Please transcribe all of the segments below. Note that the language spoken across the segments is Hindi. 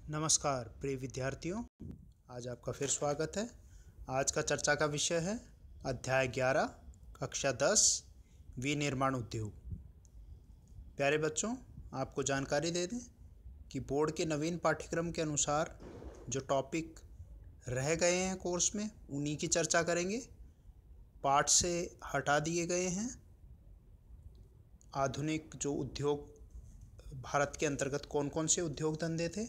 नमस्कार प्रिय विद्यार्थियों, आज आपका फिर स्वागत है। आज का चर्चा का विषय है अध्याय 11 कक्षा 10 विनिर्माण उद्योग। प्यारे बच्चों, आपको जानकारी दे दें कि बोर्ड के नवीन पाठ्यक्रम के अनुसार जो टॉपिक रह गए हैं कोर्स में उन्हीं की चर्चा करेंगे। पाठ से हटा दिए गए हैं। आधुनिक जो उद्योग भारत के अंतर्गत कौन कौन से उद्योग धंधे थे,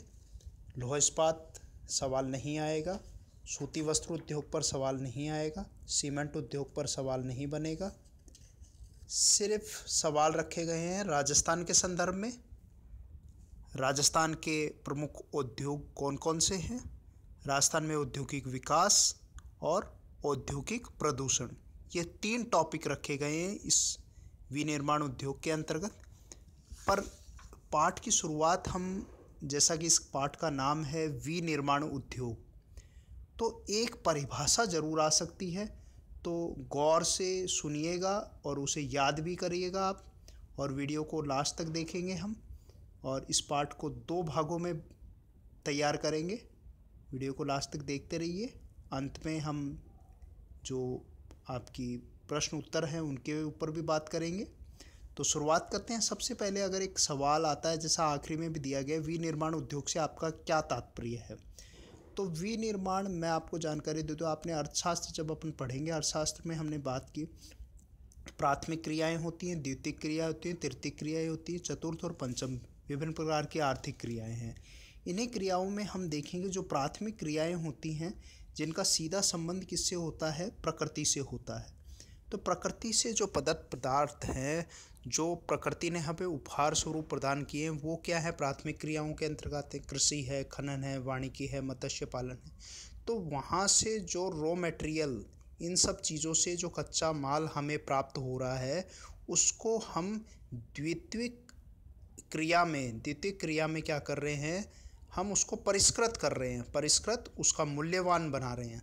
लोहा इस्पात सवाल नहीं आएगा, सूती वस्त्र उद्योग पर सवाल नहीं आएगा, सीमेंट उद्योग पर सवाल नहीं बनेगा। सिर्फ सवाल रखे गए हैं राजस्थान के संदर्भ में। राजस्थान के प्रमुख उद्योग कौन कौन से हैं, राजस्थान में औद्योगिक विकास और औद्योगिक प्रदूषण, ये 3 टॉपिक रखे गए हैं इस विनिर्माण उद्योग के अंतर्गत। पर पाठ की शुरुआत हम, जैसा कि इस पाठ का नाम है विनिर्माण उद्योग, तो एक परिभाषा ज़रूर आ सकती है, तो गौर से सुनिएगा और उसे याद भी करिएगा आप, और वीडियो को लास्ट तक देखेंगे हम, और इस पाठ को 2 भागों में तैयार करेंगे। वीडियो को लास्ट तक देखते रहिए। अंत में हम जो आपकी प्रश्न उत्तर हैं उनके ऊपर भी बात करेंगे। तो शुरुआत करते हैं। सबसे पहले अगर एक सवाल आता है, जैसा आखिरी में भी दिया गया, विनिर्माण उद्योग से आपका क्या तात्पर्य है, तो विनिर्माण मैं आपको जानकारी दे दूँ। आपने अर्थशास्त्र जब अपन पढ़ेंगे, अर्थशास्त्र में हमने बात की प्राथमिक क्रियाएं होती हैं, द्वितीयक क्रियाएं होती हैं, तृतीयक क्रियाएं होती हैं, चतुर्थ और पंचम विभिन्न प्रकार की आर्थिक क्रियाएं हैं। इन्हीं क्रियाओं में हम देखेंगे जो प्राथमिक क्रियाएं होती हैं जिनका सीधा संबंध किससे होता है, प्रकृति से होता है। तो प्रकृति से जो पदार्थ हैं, जो प्रकृति ने हमें उपहार स्वरूप प्रदान किए हैं, वो क्या है, प्राथमिक क्रियाओं के अंतर्गत है। कृषि है, खनन है, वानिकी है, मत्स्य पालन है। तो वहाँ से जो रॉ मटेरियल, इन सब चीज़ों से जो कच्चा माल हमें प्राप्त हो रहा है, उसको हम द्वितीयक क्रिया में क्या कर रहे हैं, हम उसको परिष्कृत कर रहे हैं। परिष्कृत, उसका मूल्यवान बना रहे हैं।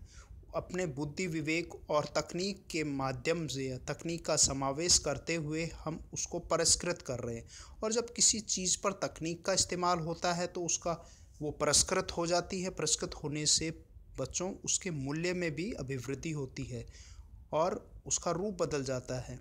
अपने बुद्धि, विवेक और तकनीक के माध्यम से, तकनीक का समावेश करते हुए हम उसको परिष्कृत कर रहे हैं। और जब किसी चीज़ पर तकनीक का इस्तेमाल होता है तो उसका वो परिष्कृत हो जाती है। परिष्कृत होने से बच्चों उसके मूल्य में भी अभिवृद्धि होती है और उसका रूप बदल जाता है।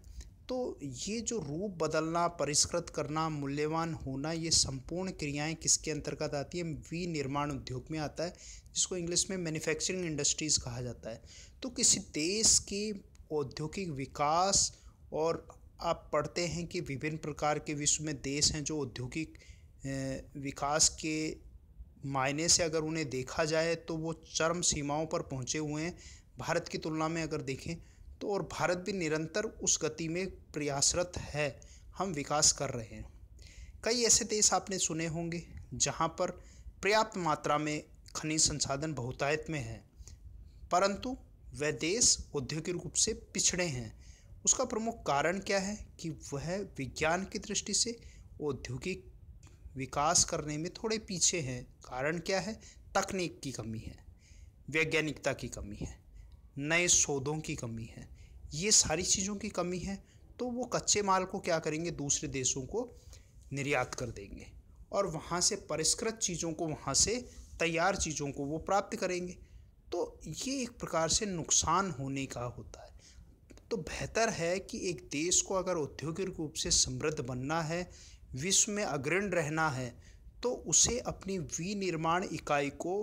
तो ये जो रूप बदलना, परिष्कृत करना, मूल्यवान होना, ये संपूर्ण क्रियाएं किसके अंतर्गत आती है, विनिर्माण उद्योग में आता है, जिसको इंग्लिश में मैन्युफैक्चरिंग इंडस्ट्रीज़ कहा जाता है। तो किसी देश की औद्योगिक विकास, और आप पढ़ते हैं कि विभिन्न प्रकार के विश्व में देश हैं जो औद्योगिक विकास के मायने से अगर उन्हें देखा जाए तो वो चरम सीमाओं पर पहुँचे हुए हैं भारत की तुलना में अगर देखें तो। और भारत भी निरंतर उस गति में प्रयासरत है, हम विकास कर रहे हैं। कई ऐसे देश आपने सुने होंगे जहाँ पर पर्याप्त मात्रा में खनिज संसाधन बहुतायत में है, परंतु वह देश औद्योगिक रूप से पिछड़े हैं। उसका प्रमुख कारण क्या है कि वह विज्ञान की दृष्टि से औद्योगिक विकास करने में थोड़े पीछे हैं। कारण क्या है, तकनीक की कमी है, वैज्ञानिकता की कमी है, नए शोधों की कमी है, ये सारी चीज़ों की कमी है। तो वो कच्चे माल को क्या करेंगे, दूसरे देशों को निर्यात कर देंगे और वहाँ से परिष्कृत चीज़ों को, वहाँ से तैयार चीज़ों को वो प्राप्त करेंगे। तो ये एक प्रकार से नुकसान होने का होता है। तो बेहतर है कि एक देश को अगर औद्योगिक रूप से समृद्ध बनना है, विश्व में अग्रणी रहना है, तो उसे अपनी विनिर्माण इकाई को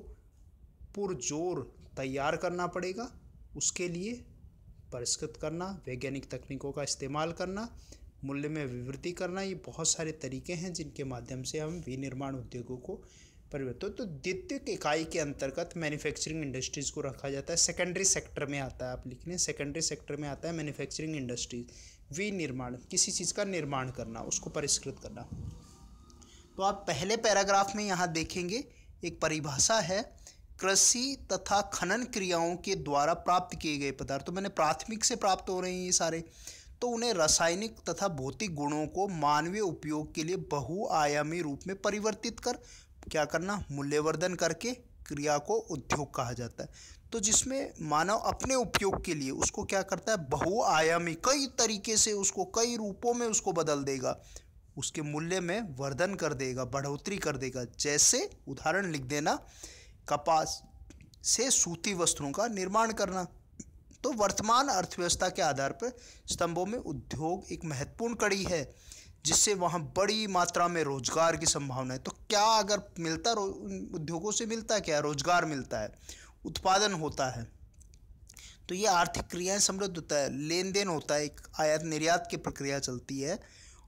पुरजोर तैयार करना पड़ेगा। उसके लिए परिष्कृत करना, वैज्ञानिक तकनीकों का इस्तेमाल करना, मूल्य में वृद्धि करना, ये बहुत सारे तरीके हैं जिनके माध्यम से हम विनिर्माण उद्योगों को परिवर्तित। तो द्वितीयक इकाई के अंतर्गत मैन्युफैक्चरिंग इंडस्ट्रीज़ को रखा जाता है। सेकेंडरी सेक्टर में आता है, आप लिख लें, सेकेंडरी सेक्टर में आता है मैन्युफैक्चरिंग इंडस्ट्रीज। विनिर्माण, किसी चीज़ का निर्माण करना, उसको परिष्कृत करना। तो आप पहले पैराग्राफ में यहाँ देखेंगे एक परिभाषा है, कृषि तथा खनन क्रियाओं के द्वारा प्राप्त किए गए पदार्थ। तो मैंने प्राथमिक से प्राप्त हो रहे हैं ये सारे, तो उन्हें रासायनिक तथा भौतिक गुणों को मानवीय उपयोग के लिए बहुआयामी रूप में परिवर्तित कर क्या करना, मूल्यवर्धन करके क्रिया को उद्योग कहा जाता है। तो जिसमें मानव अपने उपयोग के लिए उसको क्या करता है, बहुआयामी, कई तरीके से उसको, कई रूपों में उसको बदल देगा, उसके मूल्य में वर्धन कर देगा, बढ़ोतरी कर देगा। जैसे उदाहरण लिख देना, कपास से सूती वस्त्रों का निर्माण करना। तो वर्तमान अर्थव्यवस्था के आधार पर स्तंभों में उद्योग एक महत्वपूर्ण कड़ी है, जिससे वहाँ बड़ी मात्रा में रोजगार की संभावना है। तो क्या अगर मिलता, उद्योगों से मिलता है क्या? रोजगार मिलता है, उत्पादन होता है। तो ये आर्थिक क्रियाएं समृद्ध होता है, लेन देन होता है, एक आयात निर्यात की प्रक्रिया चलती है,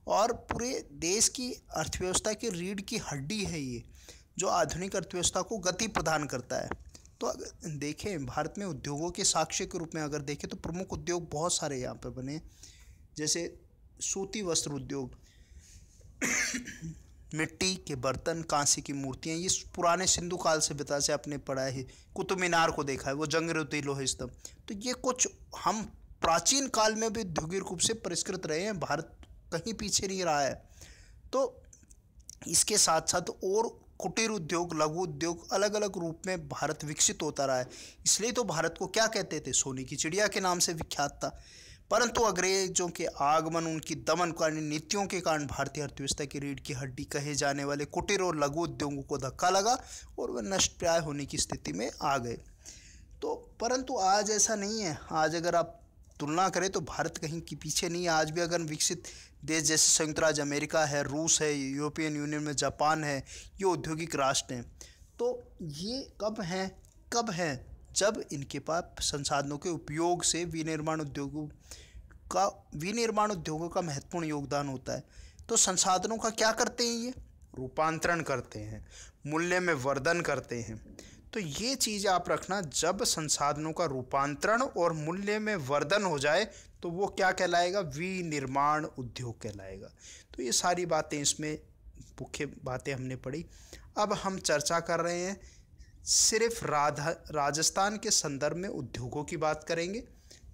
और पूरे देश की अर्थव्यवस्था की रीढ़ की हड्डी है ये, जो आधुनिक अर्थव्यवस्था को गति प्रदान करता है। तो अगर देखें भारत में उद्योगों के साक्ष्य के रूप में अगर देखें तो प्रमुख उद्योग बहुत सारे यहाँ पर बने, जैसे सूती वस्त्र उद्योग, मिट्टी के बर्तन, कांसे की मूर्तियाँ, ये पुराने सिंधु काल सभ्यता से आपने पढ़ा है। कुतुब मीनार को देखा है, वो जंगरुती लोहे स्तंभ। तो ये कुछ हम प्राचीन काल में भी औद्योगिक रूप से परिष्कृत रहे हैं, भारत कहीं पीछे नहीं रहा है। तो इसके साथ साथ और कुटीर उद्योग, लघु उद्योग अलग अलग रूप में भारत विकसित होता रहा है। इसलिए तो भारत को क्या कहते थे? सोने की चिड़िया के नाम से विख्यात था। परंतु अंग्रेजों के आगमन, उनकी दमनकारी नीतियों के कारण भारतीय अर्थव्यवस्था की रीढ़ की हड्डी कहे जाने वाले कुटीर और लघु उद्योगों को धक्का लगा और वह नष्टप्राय होने की स्थिति में आ गए। तो परंतु आज ऐसा नहीं है। आज अगर आप तुलना करें तो भारत कहीं की पीछे नहीं है। आज भी अगर विकसित देश जैसे संयुक्त राज्य अमेरिका है, रूस है, यूरोपियन यूनियन में जापान है, ये औद्योगिक राष्ट्र हैं। तो ये कब हैं? जब इनके पास संसाधनों के उपयोग से विनिर्माण उद्योगों का महत्वपूर्ण योगदान होता है। तो संसाधनों का क्या करते हैं? ये रूपांतरण करते हैं, मूल्य में वर्धन करते हैं। तो ये चीज़ आप रखना, जब संसाधनों का रूपांतरण और मूल्य में वर्धन हो जाए तो वो क्या कहलाएगा? विनिर्माण उद्योग कहलाएगा। तो ये सारी बातें, इसमें मुख्य बातें हमने पढ़ी। अब हम चर्चा कर रहे हैं सिर्फ राजस्थान के संदर्भ में उद्योगों की बात करेंगे।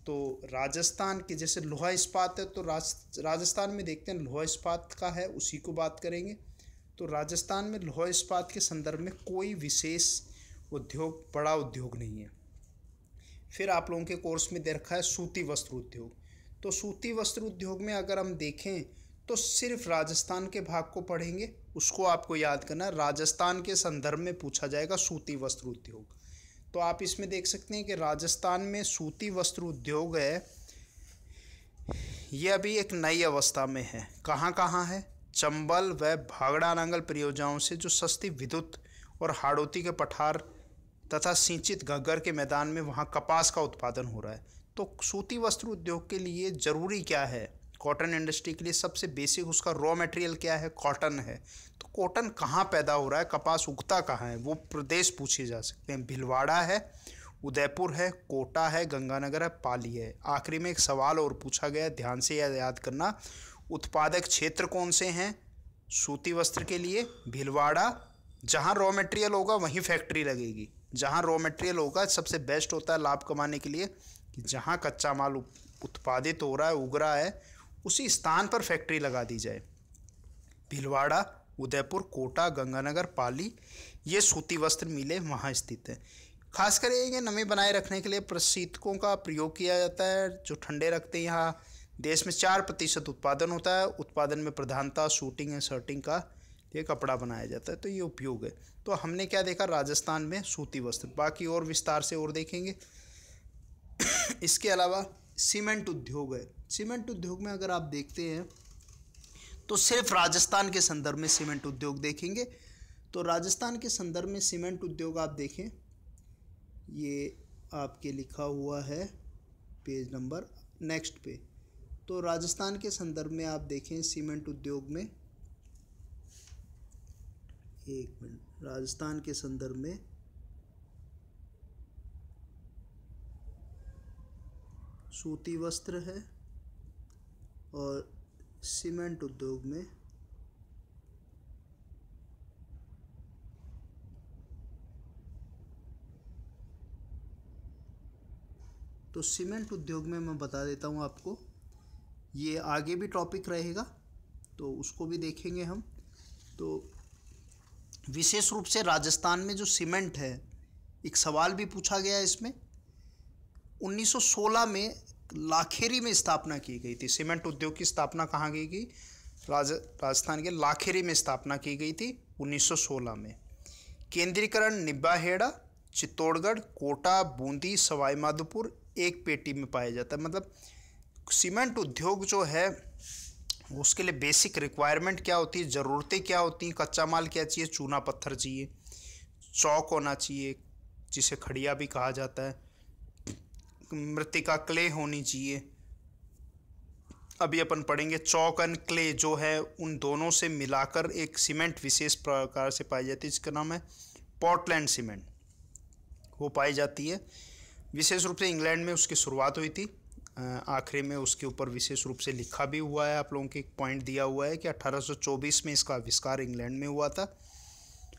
तो राजस्थान के जैसे लोहा इस्पात है, तो राजस्थान में देखते हैं लोहा इस्पात का है, उसी को बात करेंगे। तो राजस्थान में लोहा इस्पात के संदर्भ में कोई विशेष उद्योग, बड़ा उद्योग नहीं है। फिर आप लोगों के कोर्स में दे रखा है सूती वस्त्र उद्योग। तो सूती वस्त्र उद्योग में अगर हम देखें तो सिर्फ राजस्थान के भाग को पढ़ेंगे, उसको आपको याद करना है। राजस्थान के संदर्भ में पूछा जाएगा सूती वस्त्र उद्योग। तो आप इसमें देख सकते हैं कि राजस्थान में सूती वस्त्र उद्योग है, ये अभी एक नई अवस्था में है। कहाँ है? चंबल व भागड़ा नांगल परियोजनाओं से जो सस्ती विद्युत और हाड़ौती के पठार तथा सिंचित घग्गर के मैदान में वहाँ कपास का उत्पादन हो रहा है। तो सूती वस्त्र उद्योग के लिए ज़रूरी क्या है? कॉटन इंडस्ट्री के लिए सबसे बेसिक उसका रॉ मटेरियल क्या है? कॉटन है। तो कॉटन कहाँ पैदा हो रहा है? कपास उगता कहाँ है? वो प्रदेश पूछे जा सकते हैं। भीलवाड़ा है, उदयपुर है, कोटा है, गंगानगर है, पाली है। आखिरी में एक सवाल और पूछा गया, ध्यान से याद करना। उत्पादक क्षेत्र कौन से हैं सूती वस्त्र के लिए? भीलवाड़ा। जहाँ रॉ मटेरियल होगा वहीं फैक्ट्री लगेगी। जहाँ रॉ मटेरियल होगा सबसे बेस्ट होता है लाभ कमाने के लिए कि जहाँ कच्चा माल उत्पादित हो रहा है, उग रहा है, उसी स्थान पर फैक्ट्री लगा दी जाए। भीलवाड़ा, उदयपुर, कोटा, गंगानगर, पाली, ये सूती वस्त्र मिलें वहाँ स्थित है। खासकर ये नमी बनाए रखने के लिए प्रशीतकों का प्रयोग किया जाता है, जो ठंडे रखते हैं। यहाँ देश में 4% उत्पादन होता है। उत्पादन में प्रधानता शूटिंग एंड शर्टिंग का ये कपड़ा बनाया जाता है। तो ये उपयोग है। तो हमने क्या देखा? राजस्थान में सूती वस्त्र। बाकी और विस्तार से और देखेंगे। इसके अलावा सीमेंट उद्योग है। सीमेंट उद्योग में अगर आप देखते हैं तो सिर्फ राजस्थान के संदर्भ में सीमेंट उद्योग देखेंगे। तो राजस्थान के संदर्भ में सीमेंट उद्योग आप देखें, ये आपके लिखा हुआ है पेज नंबर नेक्स्ट पे। तो राजस्थान के संदर्भ में आप देखें सीमेंट उद्योग में, एक मिनट, राजस्थान के संदर्भ में सूती वस्त्र है और सीमेंट उद्योग में तो सीमेंट उद्योग में मैं बता देता हूँ आपको, ये आगे भी टॉपिक रहेगा तो उसको भी देखेंगे हम। तो विशेष रूप से राजस्थान में जो सीमेंट है, एक सवाल भी पूछा गया इसमें। 1916 में लाखेरी में स्थापना की गई थी। सीमेंट उद्योग की स्थापना कहाँ की गई? राजस्थान के लाखेरी में स्थापना की गई थी 1916 में। केंद्रीकरण निंबाहेड़ा, चित्तौड़गढ़, कोटा, बूंदी, सवाई माधोपुर एक पेटी में पाया जाता है। मतलब सीमेंट उद्योग जो है उसके लिए बेसिक रिक्वायरमेंट क्या होती है, ज़रूरतें क्या होती हैं, कच्चा माल क्या चाहिए, चूना पत्थर चाहिए, चौक होना चाहिए जिसे खड़िया भी कहा जाता है, मृत्तिका क्ले होनी चाहिए। अभी अपन पढ़ेंगे चौक एंड क्ले जो है उन दोनों से मिलाकर एक सीमेंट विशेष प्रकार से पाई जाती है जिसका नाम है पोर्टलैंड सीमेंट, वो पाई जाती है। विशेष रूप से इंग्लैंड में उसकी शुरुआत हुई थी। आखिरी में उसके ऊपर विशेष रूप से लिखा भी हुआ है, आप लोगों के एक पॉइंट दिया हुआ है कि 1824 में इसका आविष्कार इंग्लैंड में हुआ था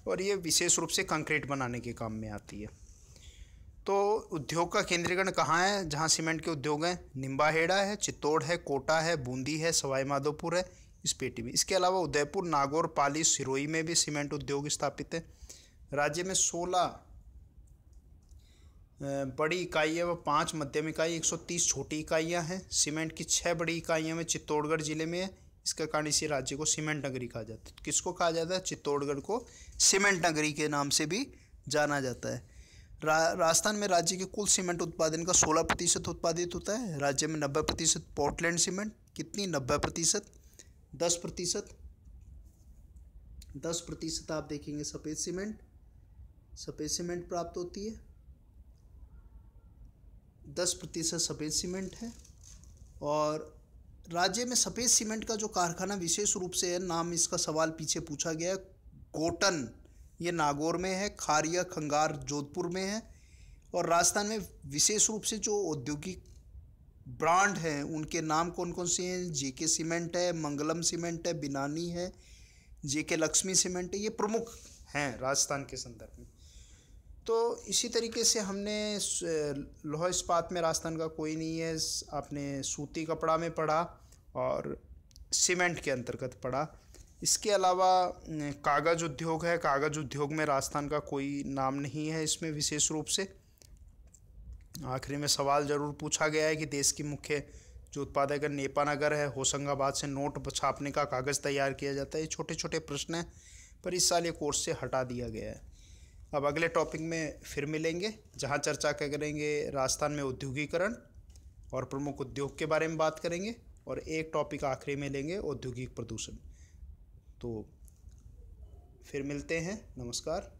और ये विशेष रूप से कंक्रीट बनाने के काम में आती है। तो उद्योग का केंद्रीकरण कहाँ है जहाँ सीमेंट के उद्योग हैं? निंबाहेड़ा है, चित्तौड़ है, कोटा है, बूंदी है, सवाई माधोपुर है, इस पेटी में। इसके अलावा उदयपुर, नागौर, पाली, सिरोही में भी सीमेंट उद्योग स्थापित है। राज्य में 16 बड़ी इकाइयाँ व 5 मध्यम इकाई, 130 छोटी इकाइयाँ हैं। सीमेंट की 6 बड़ी इकाइयाँ में चित्तौड़गढ़ जिले में है। इसका कारण इसी राज्य को सीमेंट नगरी कहा जाता है। किसको कहा जाता है? चित्तौड़गढ़ को सीमेंट नगरी के नाम से भी जाना जाता है। राजस्थान में राज्य के कुल सीमेंट उत्पादन का 16% उत्पादित होता है। राज्य में 90% पोर्टलैंड सीमेंट, कितनी? 90%। 10% आप देखेंगे सफ़ेद सीमेंट प्राप्त होती है। 10% सफ़ेद सीमेंट है। और राज्य में सफ़ेद सीमेंट का जो कारखाना विशेष रूप से है, नाम इसका सवाल पीछे पूछा गया है, गोटन, ये नागौर में है। खारिया, खंगार जोधपुर में है। और राजस्थान में विशेष रूप से जो औद्योगिक ब्रांड हैं उनके नाम कौन कौन से हैं? जेके सीमेंट है, मंगलम सीमेंट है, बिनानी है, जेके लक्ष्मी सीमेंट है, ये प्रमुख हैं राजस्थान के संदर्भ में। तो इसी तरीके से हमने लौह इस्पात में राजस्थान का कोई नहीं है, आपने सूती कपड़ा में पढ़ा और सीमेंट के अंतर्गत पढ़ा। इसके अलावा कागज़ उद्योग है, कागज़ उद्योग में राजस्थान का कोई नाम नहीं है इसमें विशेष रूप से। आखिरी में सवाल ज़रूर पूछा गया है कि देश की मुख्य जो उत्पादक है नेपानगर है, होशंगाबाद से नोट छापने का कागज़ तैयार किया जाता है। ये छोटे छोटे प्रश्न हैं पर इस साल ये कोर्स से हटा दिया गया है। अब अगले टॉपिक में फिर मिलेंगे जहाँ चर्चा करेंगे राजस्थान में औद्योगिकरण और प्रमुख उद्योग के बारे में बात करेंगे और एक टॉपिक आखिरी में लेंगे औद्योगिक प्रदूषण। तो फिर मिलते हैं, नमस्कार।